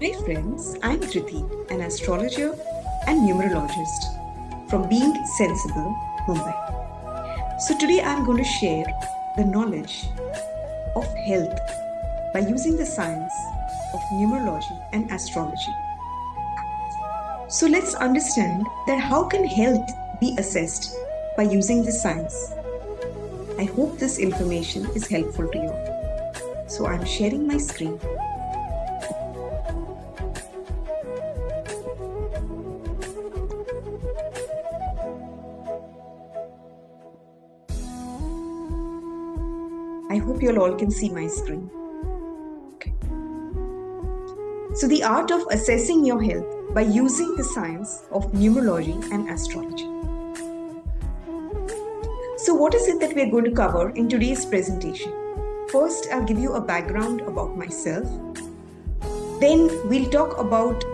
Hi friends, I'm Dhriti, an astrologer and numerologist from Being Sensible, Mumbai. So today I'm going to share the knowledge of health by using the science of numerology and astrology. So let's understand that how can health be assessed by using the science. I hope this information is helpful to you. So I'm sharing my screen. I hope you all can see my screen. Okay. So the art of assessing your health by using the science of numerology and astrology. So what is it that we are going to cover in today's presentation? First, I'll give you a background about myself. Then we'll talk about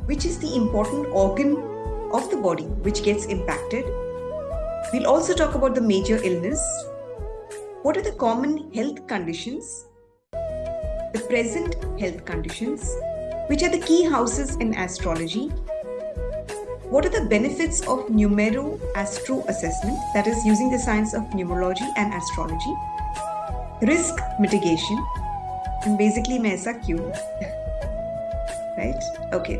which is the important organ of the body which gets impacted. We'll also talk about the major illness. What are the common health conditions? The present health conditions. Which are the key houses in astrology? What are the benefits of numero-astro assessment, that is using the science of numerology and astrology? Risk mitigation. And basically, मैं ऐसा क्यों? Right? Okay.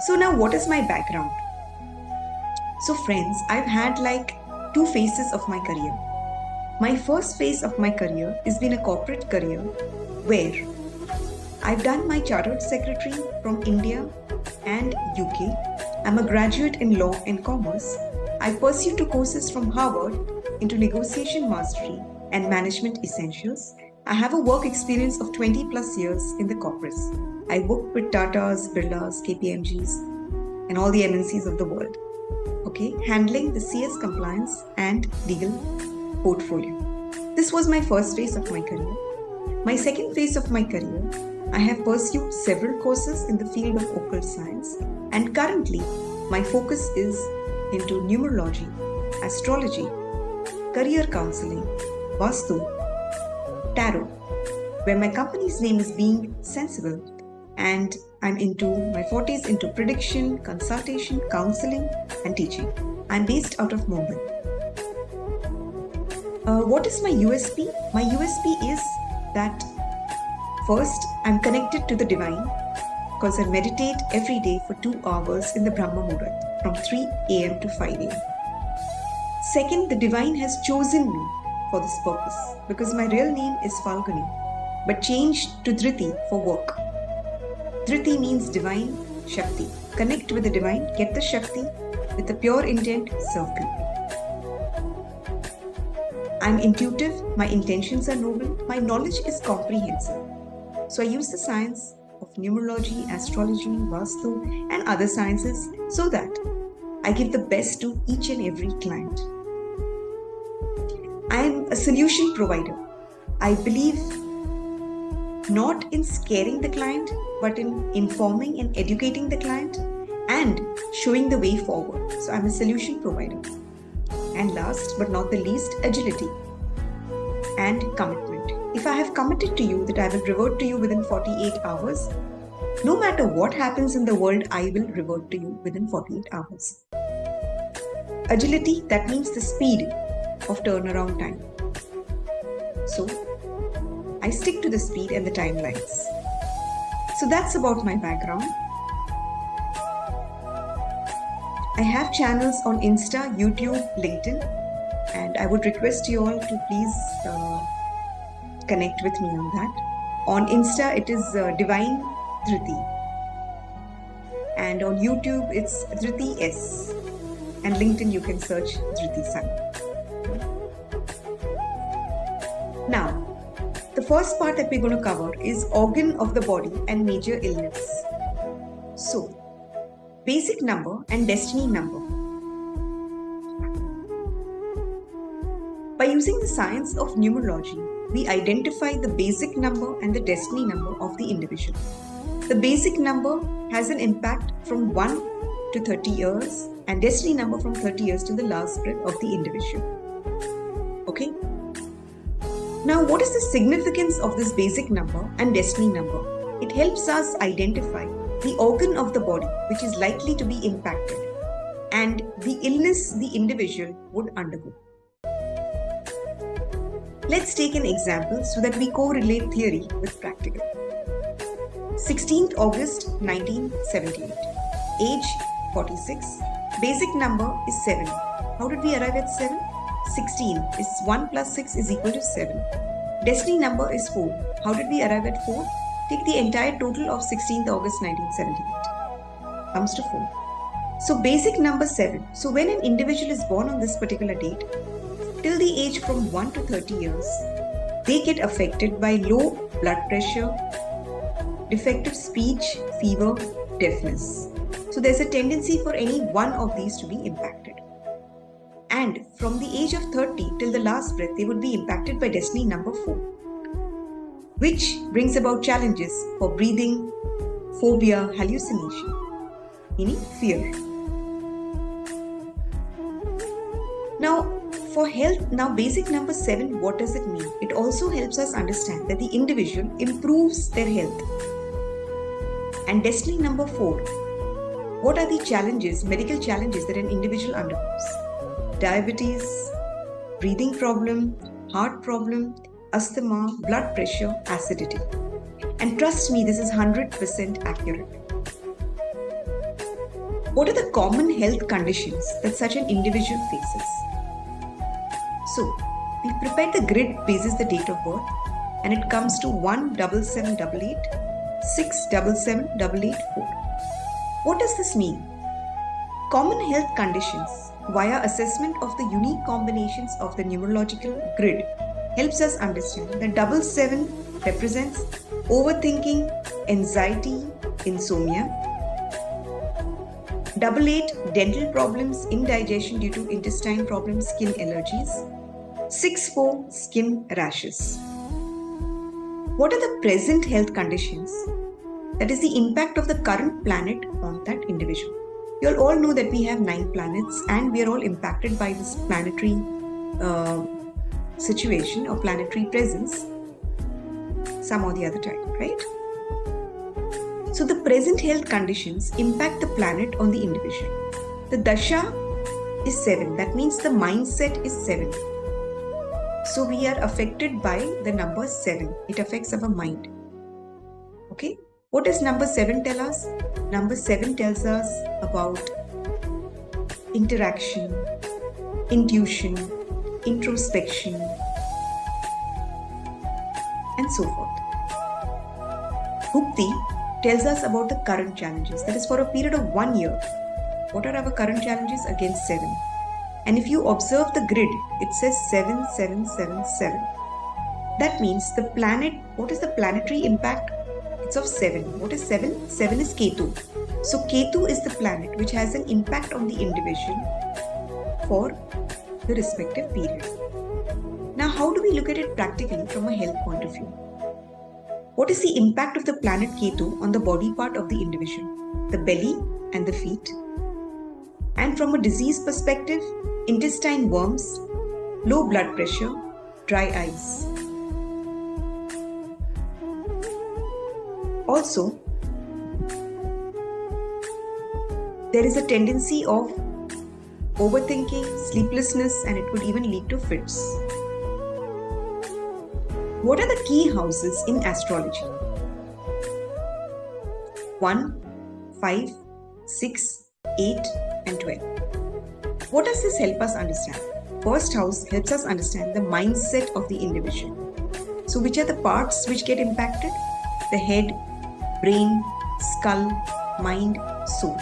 So now what is my background? So friends, I've had like two phases of my career. My first phase of my career has been a corporate career where I've done my chartered secretary from India and UK. I'm a graduate in law and commerce. I pursued two courses from Harvard into negotiation mastery and management essentials. I have a work experience of 20 plus years in the corporates. I worked with Tatas, Birlas, KPMGs and all the MNCs of the world. Okay, handling the CS compliance and legal portfolio. This was my first phase of my career. My second phase of my career, I have pursued several courses in the field of occult science, and currently my focus is into numerology, astrology, career counseling, Vastu, tarot, where my company's name is Being Sensible, and I'm into my forties into prediction, consultation, counseling and teaching. I'm based out of Mumbai. What is my USP? My USP is that first, I'm connected to the divine because I meditate every day for 2 hours in the Brahma Muhurat from 3 a.m. to 5 a.m. Second, the divine has chosen me for this purpose because my real name is Falguni but changed to Dhriti for work. Dhriti means divine Shakti. Connect with the divine, get the Shakti with the pure intent, serve people. I'm intuitive, my intentions are noble, my knowledge is comprehensive. So I use the science of numerology, astrology, Vastu and other sciences so that I give the best to each and every client. I am a solution provider. I believe not in scaring the client, but in informing and educating the client and showing the way forward. So I'm a solution provider. And last but not the least, agility and commitment. If I have committed to you that I will revert to you within 48 hours, no matter what happens in the world, I will revert to you within 48 hours. Agility, that means the speed of turnaround time. So, I stick to the speed and the timelines. So that's about my background. I have channels on Insta, YouTube, LinkedIn, and I would request you all to please connect with me on that. On Insta, it is Divine Dhriti, and on YouTube, it's Dhriti S, and LinkedIn, you can search Dhriti Sun. Now, the first part that we're going to cover is organ of the body and major illness. So, basic number and destiny number. By using the science of numerology, we identify the basic number and the destiny number of the individual. The basic number has an impact from 1 to 30 years and destiny number from 30 years to the last breath of the individual. Okay? Now, what is the significance of this basic number and destiny number? It helps us identify the organ of the body which is likely to be impacted, and the illness the individual would undergo. Let's take an example so that we correlate theory with practical. 16th August 1978, age 46, basic number is 7. How did we arrive at 7? 16 is 1 plus 6 is equal to 7. Destiny number is 4. How did we arrive at 4? Take the entire total of 16th August 1978. Comes to 4. So basic number 7. So when an individual is born on this particular date, till the age from 1 to 30 years, they get affected by low blood pressure, defective speech, fever, deafness. So there's a tendency for any one of these to be impacted. And from the age of 30 till the last breath, they would be impacted by destiny number 4, which brings about challenges for breathing, phobia, hallucination, meaning fear. Now, for health, now basic number 7, what does it mean? It also helps us understand that the individual improves their health. And destiny number 4, what are the challenges, medical challenges that an individual undergoes? Diabetes, breathing problem, heart problem, asthma, blood pressure, acidity. And trust me, this is 100% accurate. What are the common health conditions that such an individual faces? So, we prepared the grid basis the date of birth, and it comes to 17788, 6778884. What does this mean? Common health conditions via assessment of the unique combinations of the numerological grid helps us understand that 77 represents overthinking, anxiety, insomnia. 88 dental problems, indigestion due to intestine problems, skin allergies. 64 skin rashes. What are the present health conditions? That is the impact of the current planet on that individual. You all know that we have 9 planets and we are all impacted by this planetary situation or planetary presence some or the other time, right? So the present health conditions impact the planet on the individual. The dasha is 7. That means the mindset is 7. So we are affected by the number 7. It affects our mind. Okay? What does number 7 tell us? Number 7 tells us about interaction, intuition, introspection, and so forth. Bhukti tells us about the current challenges. That is for a period of 1 year. What are our current challenges? Again 7. And if you observe the grid, it says 7, 7, 7, 7. That means the planet, what is the planetary impact? It's of 7. What is 7? 7 is Ketu. So Ketu is the planet which has an impact on the individual for the respective period. Now, how do we look at it practically from a health point of view? What is the impact of the planet Ketu on the body part of the individual? The belly and the feet. And from a disease perspective, intestine worms, low blood pressure, dry eyes. Also, there is a tendency of overthinking, sleeplessness, and it could even lead to fits. What are the key houses in astrology? 1, 5, 6, 8, and 12. What does this help us understand? First house helps us understand the mindset of the individual. So which are the parts which get impacted? The head, brain, skull, mind, soul.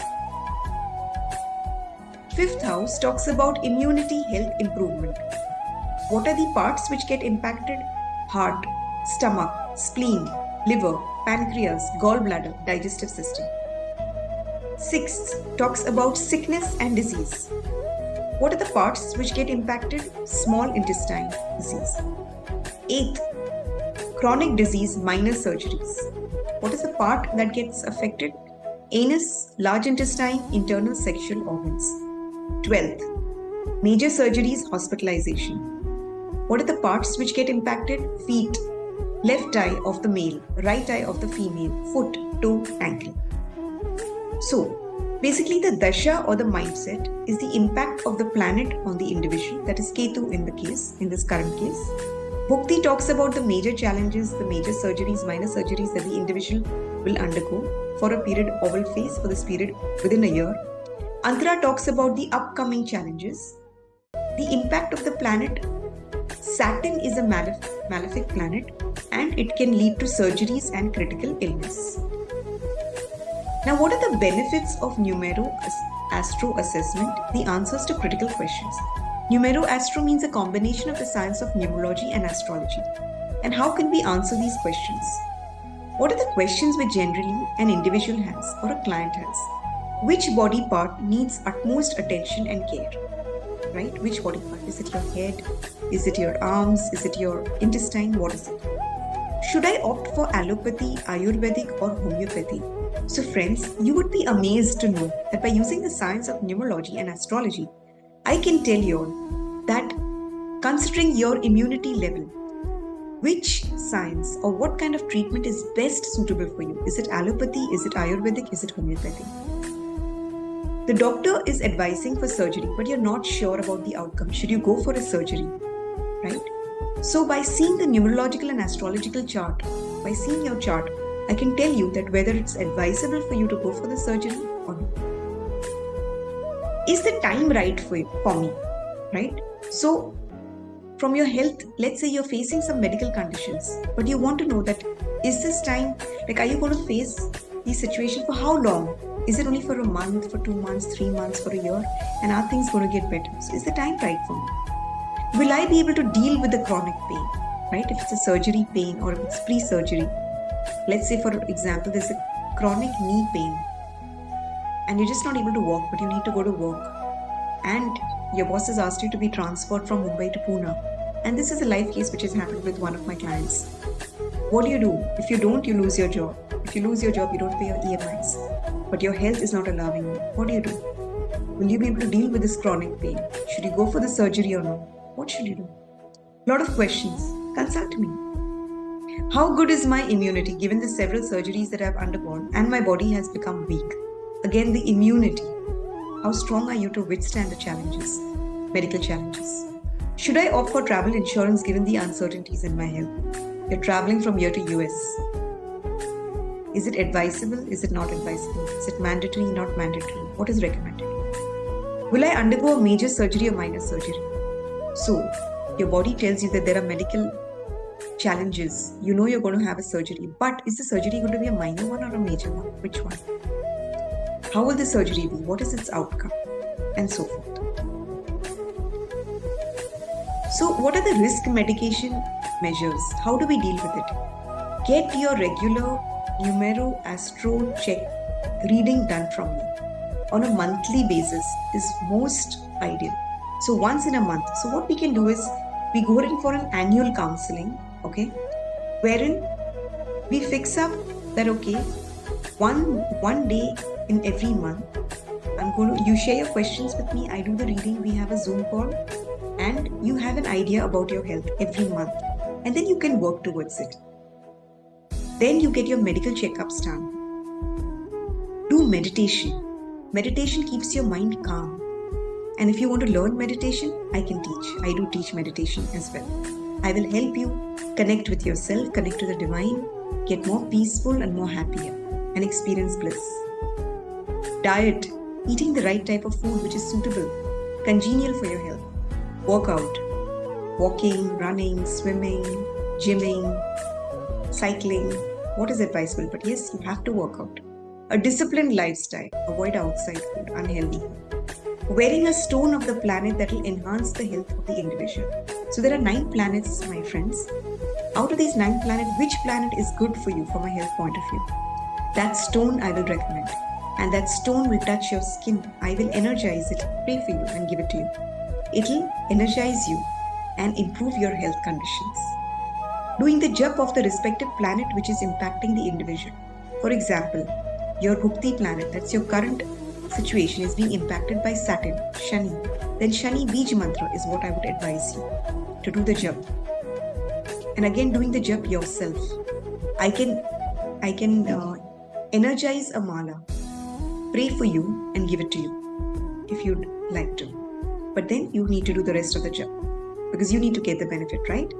Fifth house talks about immunity, health improvement. What are the parts which get impacted? Heart, stomach, spleen, liver, pancreas, gallbladder, digestive system. Sixth talks about sickness and disease. What are the parts which get impacted? Small intestine disease. Eighth, chronic disease, minor surgeries. What is the part that gets affected? Anus, large intestine, internal sexual organs. 12th, major surgeries, hospitalization. What are the parts which get impacted? Feet, left eye of the male, right eye of the female, foot, toe, ankle. So, basically, the dasha or the mindset is the impact of the planet on the individual, that is Ketu in this current case. Bhukti talks about the major challenges, the major surgeries, minor surgeries that the individual will undergo for a period or will face for this period within a year. Antara talks about the upcoming challenges, the impact of the planet. Saturn is a malefic planet and it can lead to surgeries and critical illness. Now, what are the benefits of numero-astro assessment? The answers to critical questions. Numero-astro means a combination of the science of numerology and astrology. And how can we answer these questions? What are the questions which generally an individual has or a client has? Which body part needs utmost attention and care? Right? Which body part? Is it your head? Is it your arms? Is it your intestine? What is it? Should I opt for allopathy, Ayurvedic or homeopathy? So friends, you would be amazed to know that by using the science of numerology and astrology, I can tell you all that considering your immunity level, which science or what kind of treatment is best suitable for you? Is it allopathy? Is it Ayurvedic? Is it homeopathy? The doctor is advising for surgery, but you're not sure about the outcome. Should you go for a surgery? Right? So by seeing the numerological and astrological chart, by seeing your chart, I can tell you that whether it's advisable for you to go for the surgery or not. Is the time right for me? Right? So from your health, let's say you're facing some medical conditions, but you want to know that is this time, like are you going to face these situations for how long? Is it only for a month, for 2 months, 3 months, for a year? And are things going to get better? So is the time right for me? Will I be able to deal with the chronic pain? Right? If it's a surgery pain or if it's pre-surgery. Let's say for example, there's a chronic knee pain and you're just not able to walk, but you need to go to work. And your boss has asked you to be transferred from Mumbai to Pune. And this is a live case which has happened with one of my clients. What do? If you don't, you lose your job. If you lose your job, you don't pay your EMIs. But your health is not allowing you. What do? Will you be able to deal with this chronic pain? Should you go for the surgery or not? What should you do? Lot of questions. Consult me. How good is my immunity given the several surgeries that I have undergone and my body has become weak? Again, the immunity. How strong are you to withstand the challenges, medical challenges? Should I opt for travel insurance given the uncertainties in my health? You're traveling from here to US. Is it advisable? Is it not advisable? Is it mandatory? Not mandatory? What is recommended? Will I undergo a major surgery or minor surgery? So, your body tells you that there are medical challenges. You know you're going to have a surgery, but is the surgery going to be a minor one or a major one? Which one? How will the surgery be? What is its outcome? And so forth. So, what are the risk mitigation measures? How do we deal with it? Get your regular numero-astro check reading done from me on a monthly basis is most ideal. So once in a month. So what we can do is we go in for an annual counseling, okay, wherein we fix up that okay, one day in every month, you share your questions with me, I do the reading, we have a Zoom call, and you have an idea about your health every month, and then you can work towards it. Then you get your medical checkups done. Do meditation. Meditation keeps your mind calm. And if you want to learn meditation, I can teach. I do teach meditation as well. I will help you connect with yourself, connect to the divine, get more peaceful and more happier, and experience bliss. Diet, eating the right type of food which is suitable, congenial for your health. Workout, walking, running, swimming, gymming, cycling, what is advisable? But yes, you have to work out. A disciplined lifestyle, avoid outside food, unhealthy food. Wearing a stone of the planet that will enhance the health of the individual. So there are 9 planets, my friends. Out of these 9 planets, which planet is good for you from a health point of view? That stone I will recommend. And that stone will touch your skin. I will energize it, pray for you and give it to you. It will energize you and improve your health conditions. Doing the jap of the respective planet which is impacting the individual. For example, your Bhukti planet, that's your current situation, is being impacted by Saturn, Shani. Then Shani Bij Mantra is what I would advise you to do the jap. And again, doing the jap yourself. I can energize a mala pray for you and give it to you if you'd like to. But then you need to do the rest of the job because you need to get the benefit, right?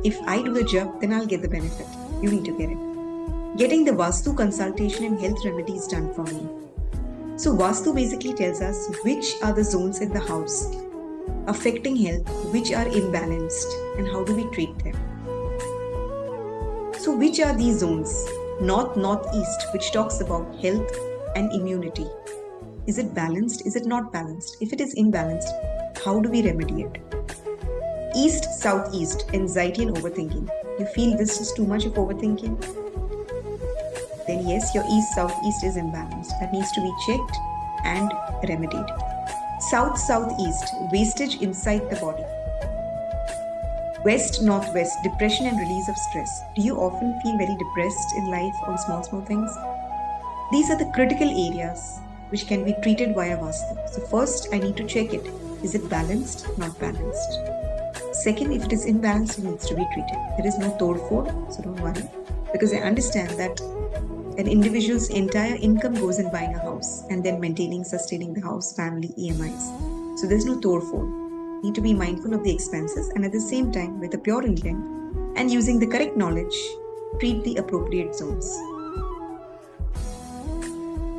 If I do the job, then I'll get the benefit. You need to get it. Getting the Vastu consultation and health remedies done for me. So Vastu basically tells us which are the zones in the house affecting health, which are imbalanced, and how do we treat them. So which are these zones? North, northeast, which talks about health and immunity. Is it balanced? Is it not balanced? If it is imbalanced, how do we remedy it? East, southeast, anxiety and overthinking. You feel this is too much of overthinking? Then yes, your east, southeast is imbalanced. That needs to be checked and remedied. South, southeast, wastage inside the body. West, northwest, depression and release of stress. Do you often feel very depressed in life on small things? These are the critical areas which can be treated via Vastu. So first, I need to check it. Is it balanced? Not balanced. Second, if it is imbalanced, it needs to be treated. There is no todfod, so don't worry. Because I understand that an individual's entire income goes in buying a house and then maintaining, sustaining the house, family, EMIs. So there's no todfod. Need to be mindful of the expenses and at the same time, with a pure intent and using the correct knowledge, treat the appropriate zones.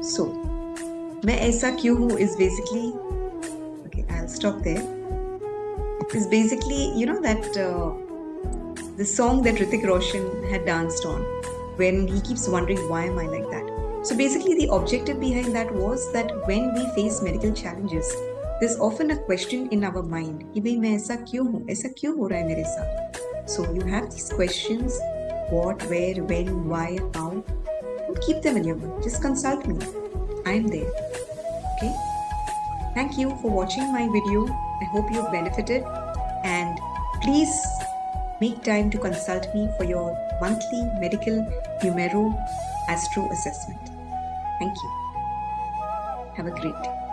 So, मैं ऐसा क्यों हूँ is basically, okay, I'll stop there. Is basically, you know, that the song that Hrithik Roshan had danced on when he keeps wondering why am I like that. So basically the objective behind that was that when we face medical challenges, there's often a question in our mind कि भाई मैं ऐसा क्यों हूँ, ऐसा क्यों हो रहा है मेरे साथ. So you have these questions, what, where, when, why, how. Don't keep them in your mind. Just consult me. I'm there. Okay. Thank you for watching my video. I hope you've benefited, and please make time to consult me for your monthly medical numero astro assessment. Thank you. Have a great day.